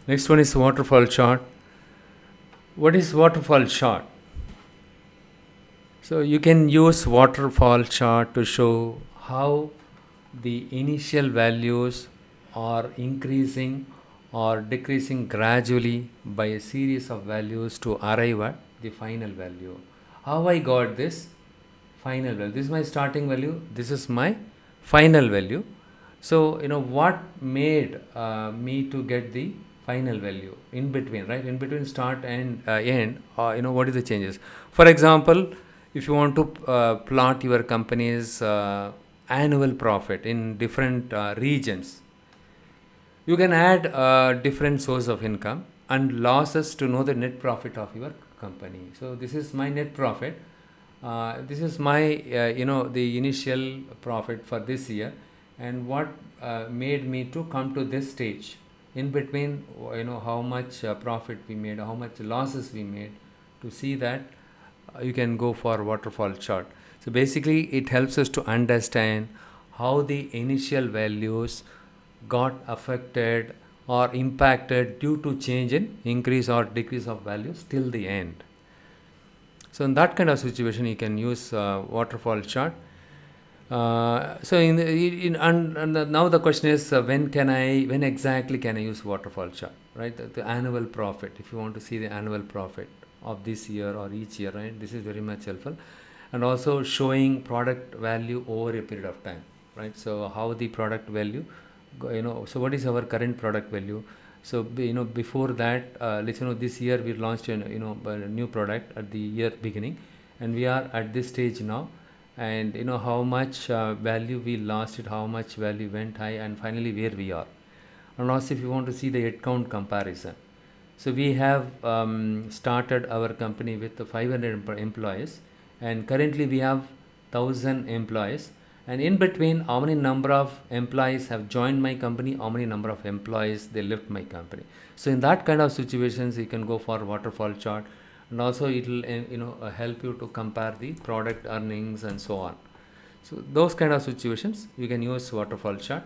Next one is waterfall chart. What is waterfall chart? So you can use waterfall chart to show how the initial values are increasing or decreasing gradually by a series of values to arrive at the final value. How I got this final value? This is my starting value. This is my final value. So what made me to get the final value in between, right? In between start and end. What is the changes? For example, if you want to plot your company's annual profit in different regions, you can add different source of income and losses to know the net profit of your company. So this is my net profit. This is my the initial profit for this year, and what made me to come to this stage. In between, how much profit we made, how much losses we made. To see that, you can go for waterfall chart. So basically it helps us to understand how the initial values got affected or impacted due to change in increase or decrease of values till the end. So in that kind of situation, you can use waterfall chart. Now the question is, when exactly can I use waterfall chart, right? The annual profit. If you want to see the annual profit of this year or each year, right? This is very much helpful, and also showing product value over a period of time, right? So how the product value, so what is our current product value? So before that, let's this year we launched a new product at the year beginning, and we are at this stage now, and how much value we lost it, how much value went high, and finally where we are. And also if you want to see the headcount comparison, so we have started our company with 500 employees, and currently we have 1000 employees. And in between, how many number of employees have joined my company, how many number of employees they left my company. So in that kind of situations, you can go for waterfall chart, and also it will help you to compare the product earnings and so on. So those kind of situations, you can use waterfall chart.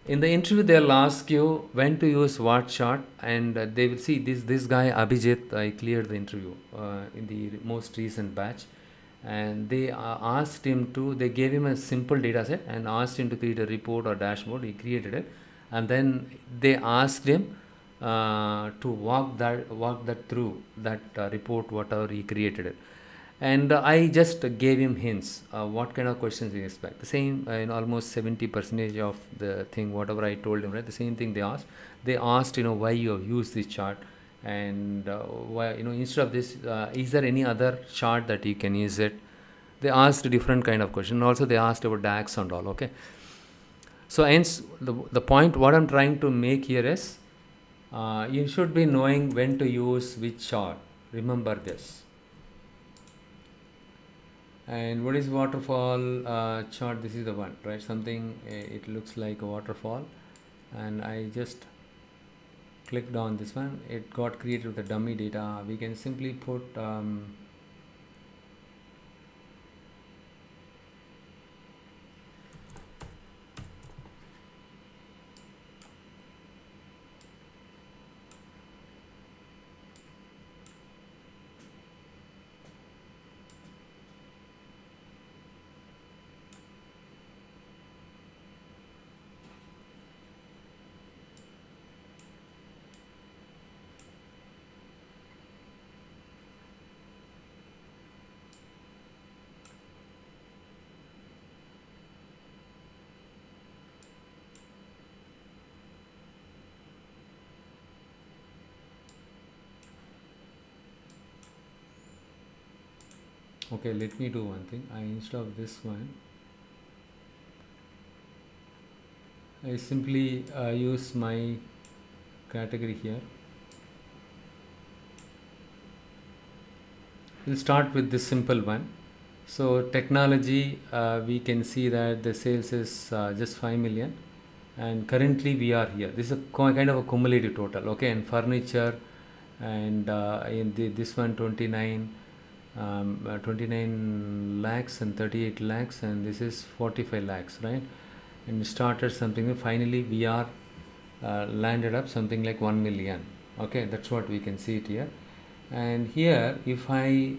In the interview, they'll ask you when to use what chart, and they will see this guy Abhijit. I cleared the interview in the most recent batch, and they asked him to. They gave him a simple data set and asked him to create a report or dashboard. He created it, and then they asked him to walk that through that report, whatever he created it. And I just gave him hints what kind of questions we expect. The same in almost 70% of the thing, whatever I told him, right? The same thing they asked. They asked why you have used this chart, and why instead of this, is there any other chart that you can use it? They asked a different kind of question. Also they asked about DAX and all. Okay, so hence the point what I'm trying to make here is, you should be knowing when to use which chart. Remember this. And what is waterfall chart? This is the one, right? Something it looks like a waterfall, and I just clicked on this one. It got created with the dummy data. We can simply put okay, let me do one thing. Instead of this one, I simply use my category here. We'll start with this simple one. So technology, we can see that the sales is just 5 million, and currently we are here. This is a kind of a cumulative total. Okay, and furniture, and in this one 29 lakhs and 38 lakhs, and this is 45 lakhs, right? And started something. Finally we are landed up something like 1 million. Okay, that's what we can see it here. And here if I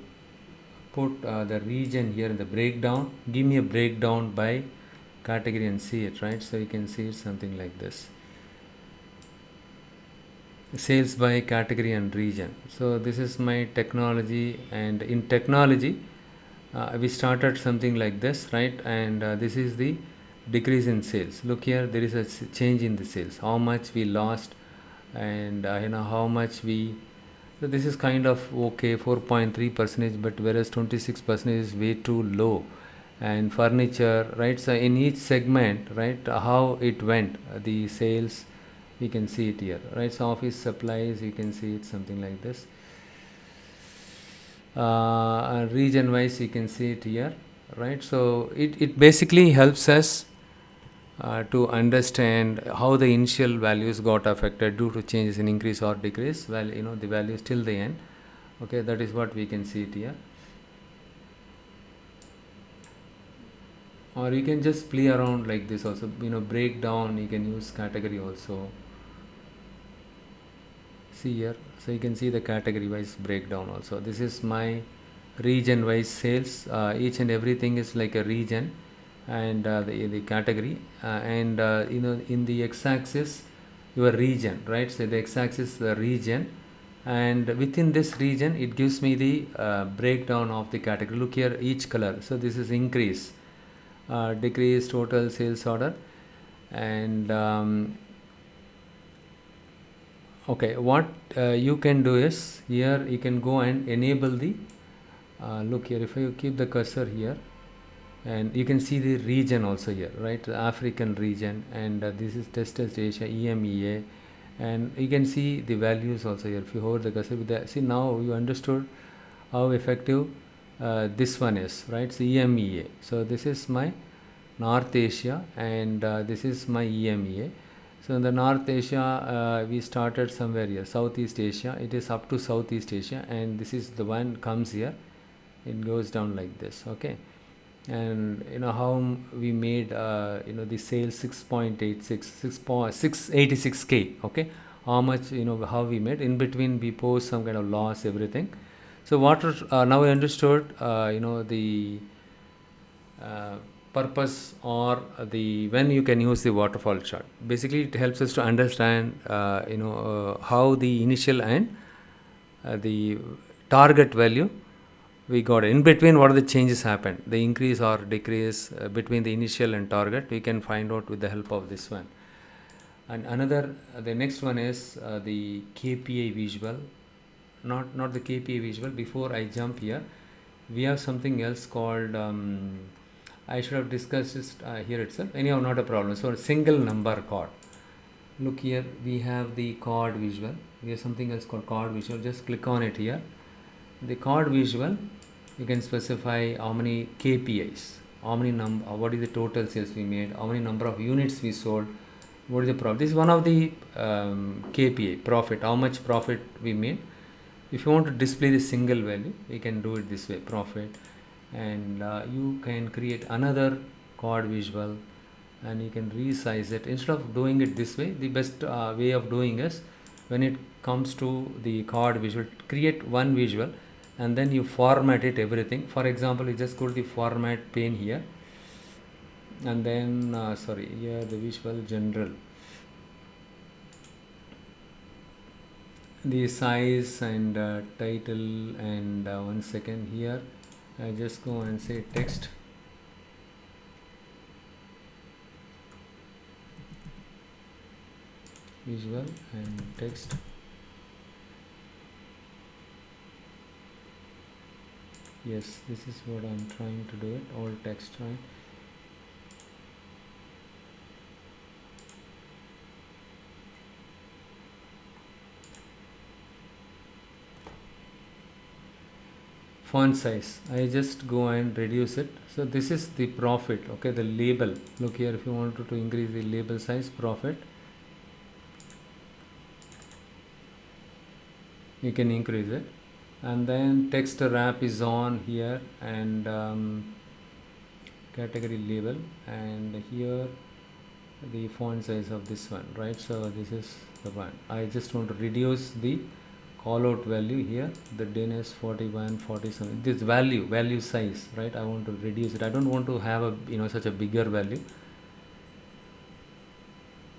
put the region here in the breakdown, give me a breakdown by category and see it, right? So you can see it something like this, sales by category and region. So this is my technology, and in technology we started something like this, right? And this is the decrease in sales. Look here, there is a change in the sales, how much we lost, and how much we, so this is kind of okay, 4.3%, but whereas 26% is way too low. And furniture, right? So in each segment, right, how it went, the sales, we can see it here, right? So office supplies, you can see it something like this. Region wise, you can see it here, right? So it basically helps us to understand how the initial values got affected due to changes in increase or decrease. Well, the values till the end. Okay, that is what we can see it here. Or you can just play around like this also, break down, you can use category also. See here, so you can see the category wise breakdown also. This is my region wise sales. Each and everything is like a region, and the category, and in the x-axis your region, right? So the x-axis the region, and within this region it gives me the breakdown of the category. Look here, each color. So this is increase, decrease, total sales order, and okay, what you can do is here you can go and enable the look here, if you keep the cursor here, and you can see the region also here, right? The African region, and this is Test Asia, EMEA, and you can see the values also here. If you hold the cursor with the, see, now you understood how effective this one is, right? So EMEA, so this is my North Asia, and this is my EMEA. So in the North Asia, we started somewhere here, Southeast Asia, it is up to Southeast Asia, and this is the one comes here, it goes down like this. Okay, and how we made the sales 686k. Okay, how much, how we made. In between we post some kind of loss, everything. So now I understood the purpose, or the when you can use the waterfall chart. Basically it helps us to understand how the initial and the target value we got. In between, what are the changes happened, the increase or decrease between the initial and target, we can find out with the help of this one. And the next one is the KPI visual. Not the KPI visual. Before I jump here, we have something else called I should have discussed this here itself. Anyhow, not a problem. So single number chord. Look here, we have the chord visual. We have something else called chord visual. Just click on it here. The chord visual, you can specify how many KPIs, how many what is the total sales we made, how many number of units we sold, what is the profit. This is one of the KPI, profit, how much profit we made. If you want to display the single value, you can do it this way, profit, and you can create another chord visual, and you can resize it. Instead of doing it this way, the best way of doing is, when it comes to the chord visual, create one visual and then you format it, everything. For example, you just go to the format pane here, and then here the visual general, the size and title, and 1 second here, I just go and say text, visual and text. Yes, this is what I'm trying to do it, all text, right? Font size, I just go and reduce it. So this is the profit. Okay, the label, look here, if you wanted to increase the label size, profit, you can increase it. And then text wrap is on here, and category label, and here the font size of this one, right? So this is the one. I just want to reduce the call out value here. The din is 41, 47. This value size, right? I want to reduce it. I don't want to have a such a bigger value.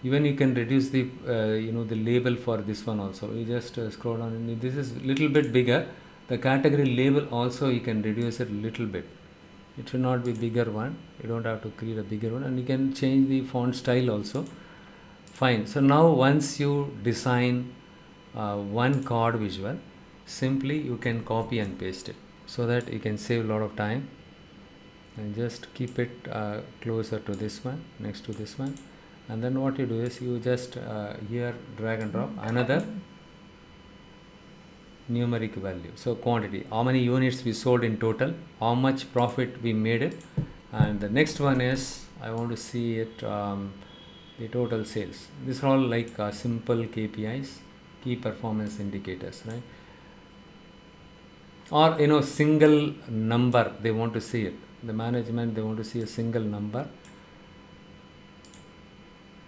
Even you can reduce the the label for this one also. You just scroll down, and this is little bit bigger. The category label also you can reduce it a little bit. It should not be bigger one. You don't have to create a bigger one, and you can change the font style also. Fine. So now once you design one card visual, simply you can copy and paste it, so that you can save a lot of time, and just keep it closer to this one, next to this one. And then what you do is you just here drag and drop another numeric value. So quantity, how many units we sold in total, how much profit we made it. And the next one is I want to see it, the total sales. These are all like simple KPIs, key performance indicators, right? Or single number they want to see it. The management, they want to see a single number.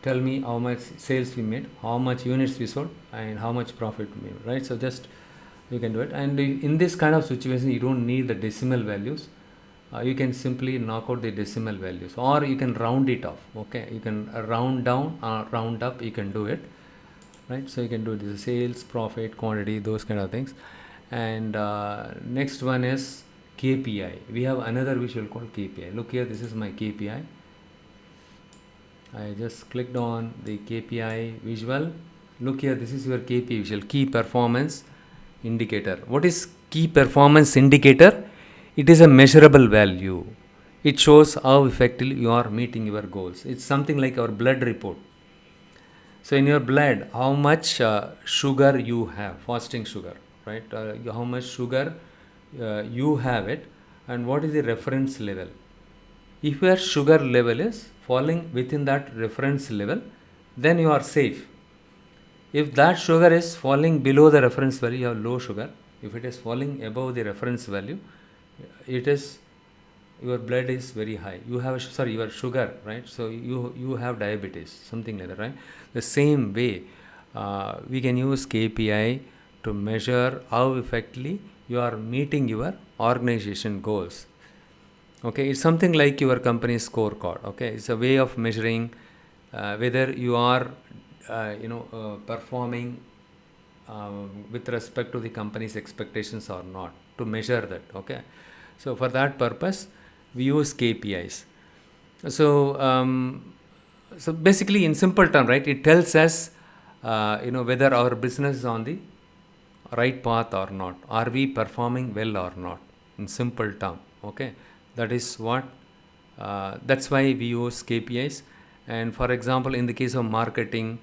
Tell me how much sales we made, how much units we sold, and how much profit we made, right? So just you can do it. And in this kind of situation, you don't need the decimal values. You can simply knock out the decimal values, or you can round it off. Okay, you can round down or round up, you can do it, right? So you can do this sales, profit, quantity, those kind of things. And next one is KPI. We have another visual called KPI. Look here, this is my KPI. I just clicked on the KPI visual. Look here, this is your KPI visual, key performance indicator. What is key performance indicator? It is a measurable value. It shows how effectively you are meeting your goals. It's something like our blood report. So in your blood, how much sugar you have, fasting sugar, right? How much sugar you have it, and what is the reference level. If your sugar level is falling within that reference level, then you are safe. If that sugar is falling below the reference value, you have low sugar. If it is falling above the reference value, it is your blood is very high. You have your sugar, right? So you have diabetes, something like that, right? The same way, we can use KPI to measure how effectively you are meeting your organization goals. Okay, it's something like your company's scorecard. Okay, it's a way of measuring whether you are performing with respect to the company's expectations or not, to measure that. Okay, so for that purpose we use KPIs. So basically, in simple term, right, it tells us whether our business is on the right path or not. Are we performing well or not, in simple term. Okay, that is what that's why we use KPIs. And for example, in the case of marketing,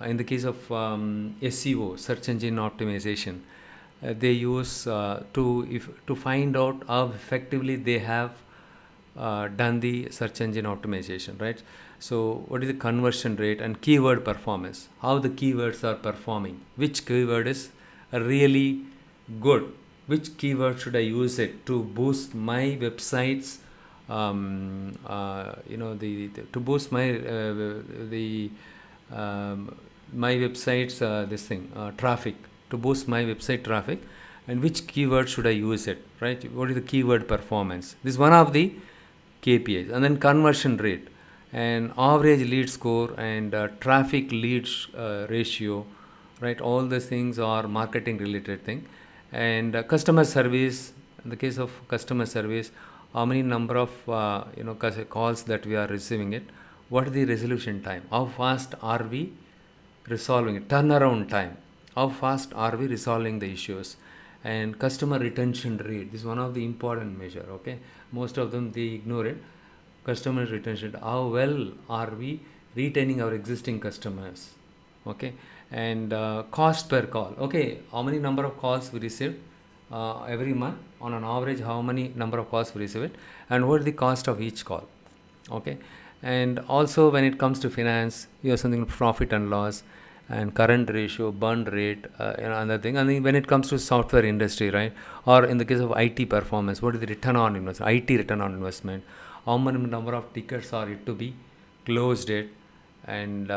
in the case of SEO, search engine optimization, they use to find out how effectively they have done the search engine optimization, right? So what is the conversion rate and keyword performance, how the keywords are performing, which keyword is really good, which keyword should I use it to boost my websites, to boost my my websites traffic, to boost my website traffic, and which keyword should I use it, right? What is the keyword performance? This is one of the KPIs. And then conversion rate and average lead score and traffic leads ratio, right? All these things are marketing related thing. And customer service, in the case of customer service, how many number of calls that we are receiving it, what is the resolution time, how fast are we resolving it, turnaround time, how fast are we resolving the issues. And customer retention rate, this is one of the important measure. Okay, most of them they ignore it. Customer retention, how well are we retaining our existing customers. Okay, and cost per call. Okay, how many number of calls we receive every month, on an average how many number of calls we receive it, and what is the cost of each call. Okay, and also when it comes to finance, you have something like profit and loss and current ratio, burn rate, another thing. And then when it comes to software industry, right, or in the case of IT performance, what is the return on investment, IT return on investment, how many number of tickets are it to be closed it, and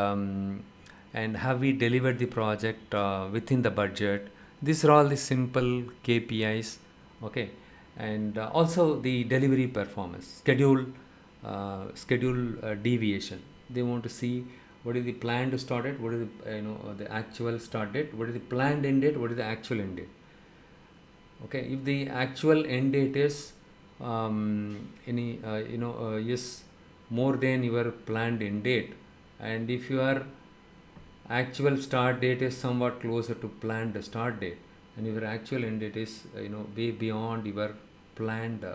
have we delivered the project within the budget. These are all the simple KPIs. Okay, and also the delivery performance, schedule deviation. They want to see what is the plan to start it, what is the the actual start date, what is the planned end date, what is the actual end date. Okay, if the actual end date is any is more than your planned end date, and if your actual start date is somewhat closer to planned start date, and your actual end date is way beyond your planned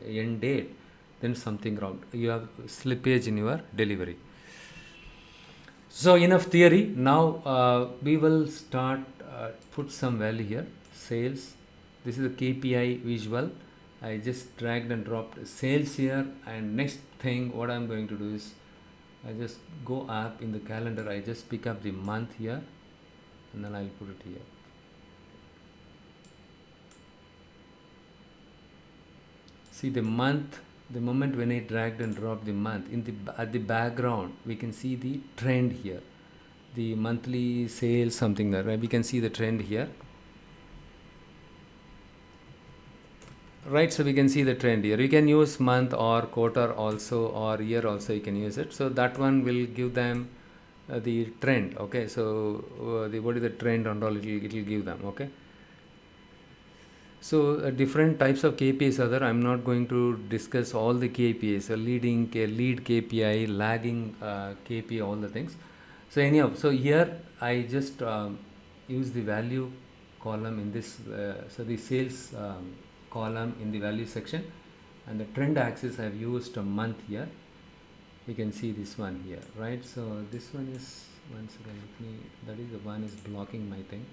end date, then something wrong, you have slippage in your delivery. So enough theory. Now we will start put some value here. Sales, this is a KPI visual. I just dragged and dropped sales here, and next thing what I'm going to do is I just go up in the calendar, I just pick up the month here, and then I'll put it here. See the month, the moment when I dragged and dropped the month, in the at the background we can see the trend here, the monthly sales, something like that, right? We can see the trend here, right? So we can see the trend here. You can use month or quarter also, or year also, you can use it. So that one will give them the trend. Okay, so what is the trend and all, it will give them. Okay, so different types of KPIs are there. I'm not going to discuss all the KPIs, lead KPI, lagging KPI, all the things. So anyhow, so here I just use the value column in this, so the sales column in the value section, and the trend axis I've used a month here. You can see this one here, right? So this one is, once again, let me, that is the one is blocking my thing.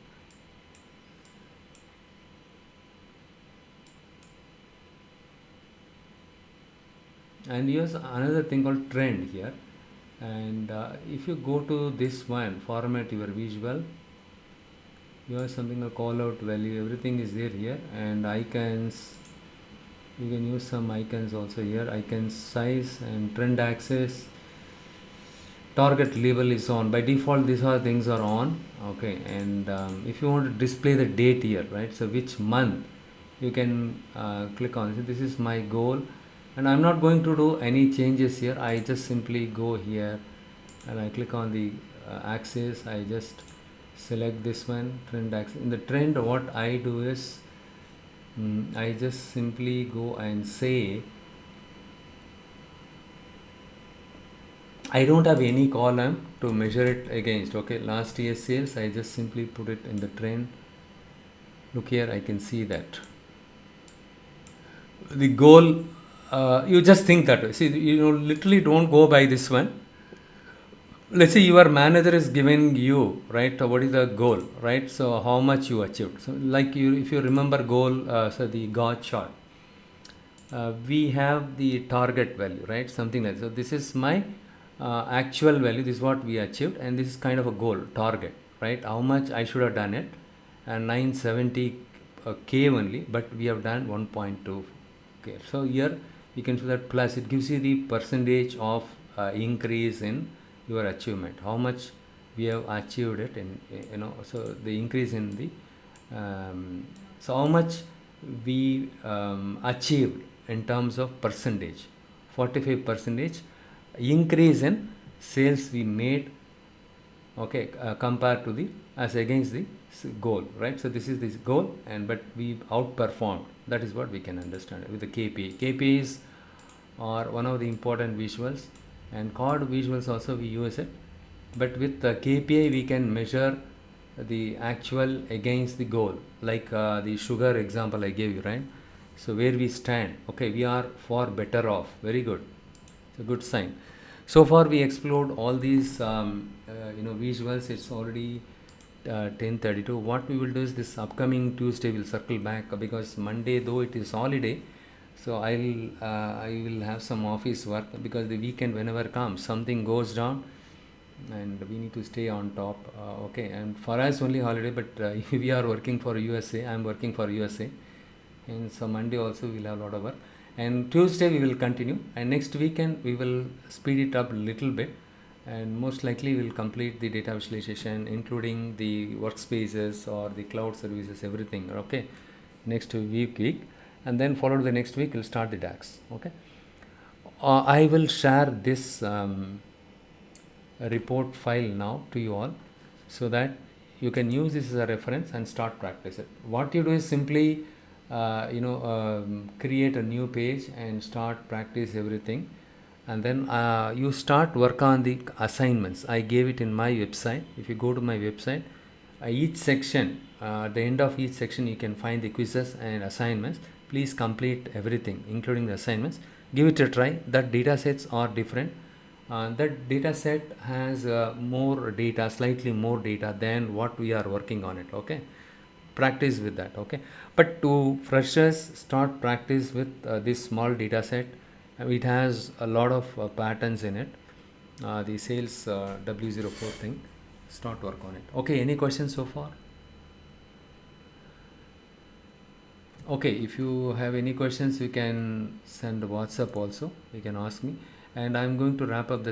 And here's another thing called trend here, and if you go to this one, format your visual, you have something like call out value, everything is there here, and icons, you can use some icons also here, icon size and trend axis. Target level is on by default, these are things are on. Okay, and if you want to display the date here, right, so which month, you can click on it. This is my goal, and I'm not going to do any changes here. I just simply go here and I click on the axis. I just select this one, trend axis. In the trend, what I do is I just simply go and say, I don't have any column to measure it against. Okay, last year's sales, I just simply put it in the trend. Look here, I can see that the goal, you just think that way. See, literally don't go by this one. Let's say your manager is giving you, right, what is the goal, right? So how much you achieved. So like if you remember goal, so the God chart, we have the target value, right? Something like that. So this is my actual value, this is what we achieved, and this is kind of a goal, target, right? How much I should have done it, and 970 K only, but we have done 1.2 K. So here you can see that plus, it gives you the percentage of increase in your achievement, how much we have achieved it, and so the increase in the so how much we achieved in terms of percentage, 45% increase in sales we made, okay, compared to the, as against the goal, right? So this is this goal, and but we outperformed. That is what we can understand with the KPI. KPIs are one of the important visuals, and card visuals also we use it, but with the KPI we can measure the actual against the goal, like the sugar example I gave you, right? So where we stand, okay, we are far better off. Very good, it's a good sign. So far we explored all these visuals. It's already 10:32. What we will do is this upcoming Tuesday we'll circle back, because Monday, though it is holiday, so I will have some office work, because the weekend whenever comes something goes down and we need to stay on top. Okay, and for us only holiday, but we are working for USA, I'm working for USA, and so Monday also we'll have a lot of work, and Tuesday we will continue, and next weekend we will speed it up a little bit, and most likely we'll complete the data visualization including the workspaces or the cloud services, everything, okay, next week, and then followed the next week we'll start the DAX. Okay, I will share this report file now to you all, so that you can use this as a reference and start practice it. What you do is simply create a new page and start practice everything, and then you start work on the assignments. I gave it in my website. If you go to my website, each section, at the end of each section you can find the quizzes and assignments. Please complete everything including the assignments. Give it a try. That data sets are different. That data set has more data, slightly more data than what we are working on it. Okay, practice with that. Okay, but to freshers, start practice with this small data set. It has a lot of patterns in it. The sales W04 thing, start work on it. Okay, any questions so far? Okay, if you have any questions you can send WhatsApp also, you can ask me, and I'm going to wrap up the